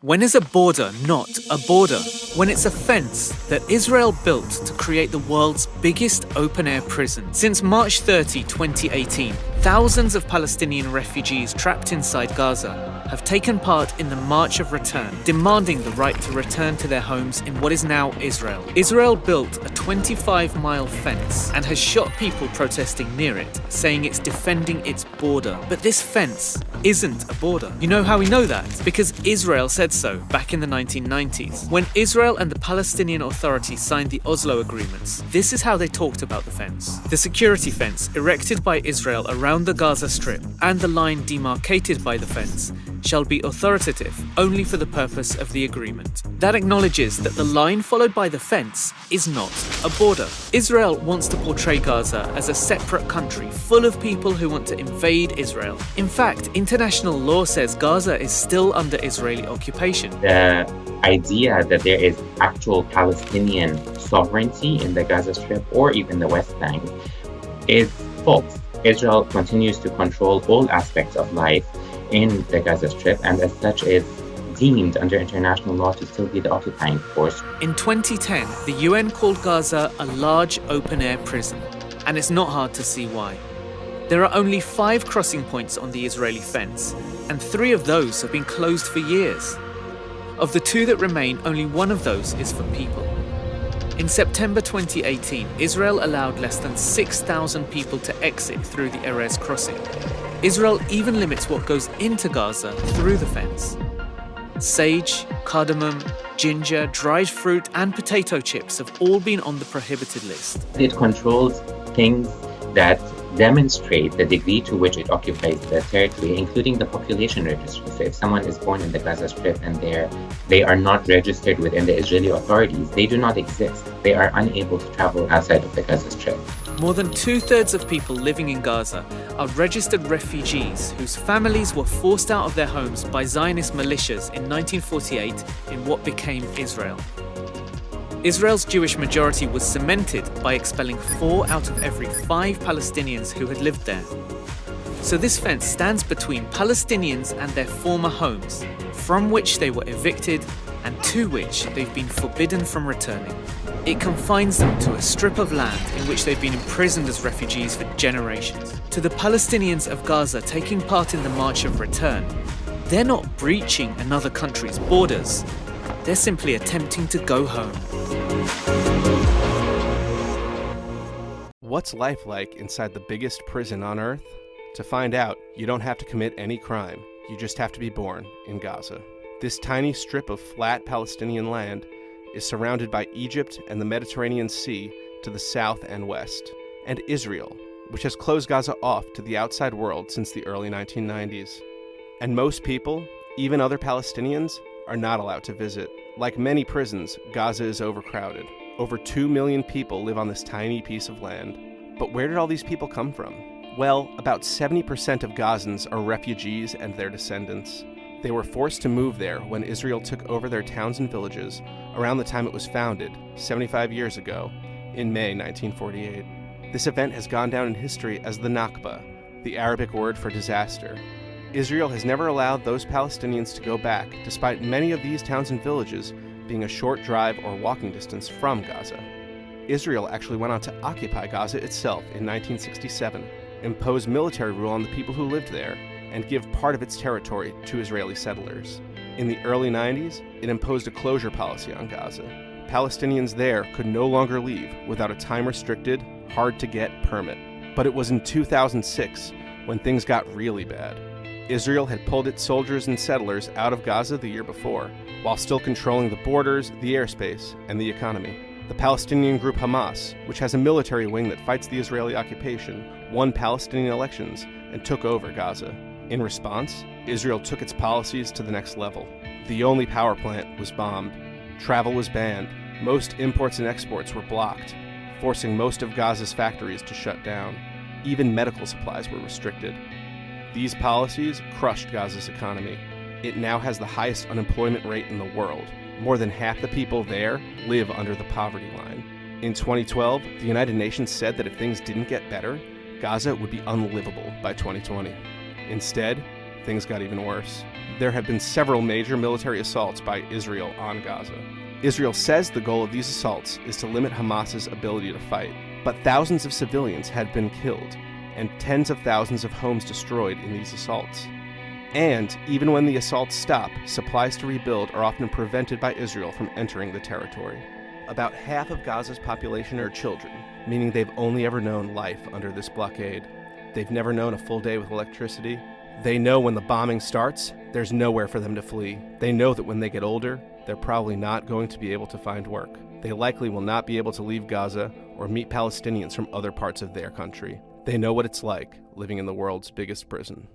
When is a border not a border? When it's a fence that Israel built to create the world's biggest open-air prison. Since March 30, 2018, thousands of Palestinian refugees trapped inside Gaza have taken part in the March of Return, demanding the right to return to their homes in what is now Israel. Israel built a 25-mile fence and has shot people protesting near it, saying it's defending its border. But this fence isn't a border. You know how we know that? Because Israel said so back in the 1990s. When Israel and the Palestinian Authority signed the Oslo agreements, this is how they talked about the fence. The security fence erected by Israel around the Gaza Strip and the line demarcated by the fence shall be authoritative only for the purpose of the agreement. That acknowledges that the line followed by the fence is not a border. Israel wants to portray Gaza as a separate country full of people who want to invade Israel. In fact, international law says Gaza is still under Israeli occupation. The idea that there is actual Palestinian sovereignty in the Gaza Strip or even the West Bank is false. Israel continues to control all aspects of life in the Gaza Strip, and as such is deemed under international law to still be the occupying force. In 2010, the UN called Gaza a large open-air prison, and it's not hard to see why. There are only 5 crossing points on the Israeli fence, and 3 of those have been closed for years. Of the 2 that remain, only 1 of those is for people. In September 2018, Israel allowed less than 6,000 people to exit through the Erez crossing. Israel even limits what goes into Gaza through the fence. Sage, cardamom, ginger, dried fruit, and potato chips have all been on the prohibited list. It controls things that demonstrate the degree to which it occupies the territory, including the population registry. So if someone is born in the Gaza Strip and they are not registered within the Israeli authorities, they do not exist. They are unable to travel outside of the Gaza Strip. More than 2/3 of people living in Gaza are registered refugees whose families were forced out of their homes by Zionist militias in 1948 in what became Israel. Israel's Jewish majority was cemented by expelling 4 out of every 5 Palestinians who had lived there. So this fence stands between Palestinians and their former homes, from which they were evicted and to which they've been forbidden from returning. It confines them to a strip of land in which they've been imprisoned as refugees for generations. To the Palestinians of Gaza taking part in the March of Return, they're not breaching another country's borders. They're simply attempting to go home. What's life like inside the biggest prison on Earth? To find out, you don't have to commit any crime. You just have to be born in Gaza. This tiny strip of flat Palestinian land is surrounded by Egypt and the Mediterranean Sea to the south and west, and Israel, which has closed Gaza off to the outside world since the early 1990s. And most people, even other Palestinians, are not allowed to visit. Like many prisons, Gaza is overcrowded. Over 2 million people live on this tiny piece of land. But where did all these people come from? Well, about 70% of Gazans are refugees and their descendants. They were forced to move there when Israel took over their towns and villages around the time it was founded, 75 years ago, in May 1948. This event has gone down in history as the Nakba, the Arabic word for disaster. Israel has never allowed those Palestinians to go back, despite many of these towns and villages being a short drive or walking distance from Gaza. Israel actually went on to occupy Gaza itself in 1967, impose military rule on the people who lived there, and give part of its territory to Israeli settlers. In the early 90s, it imposed a closure policy on Gaza. Palestinians there could no longer leave without a time-restricted, hard-to-get permit. But it was in 2006 when things got really bad. Israel had pulled its soldiers and settlers out of Gaza the year before, while still controlling the borders, the airspace, and the economy. The Palestinian group Hamas, which has a military wing that fights the Israeli occupation, won Palestinian elections and took over Gaza. In response, Israel took its policies to the next level. The only power plant was bombed. Travel was banned. Most imports and exports were blocked, forcing most of Gaza's factories to shut down. Even medical supplies were restricted. These policies crushed Gaza's economy. It now has the highest unemployment rate in the world. More than half the people there live under the poverty line. In 2012, the United Nations said that if things didn't get better, Gaza would be unlivable by 2020. Instead, things got even worse. There have been several major military assaults by Israel on Gaza. Israel says the goal of these assaults is to limit Hamas's ability to fight, but thousands of civilians had been killed and tens of thousands of homes destroyed in these assaults. And even when the assaults stop, supplies to rebuild are often prevented by Israel from entering the territory. About half of Gaza's population are children, meaning they've only ever known life under this blockade. They've never known a full day with electricity. They know when the bombing starts, there's nowhere for them to flee. They know that when they get older, they're probably not going to be able to find work. They likely will not be able to leave Gaza or meet Palestinians from other parts of their country. They know what it's like living in the world's biggest prison.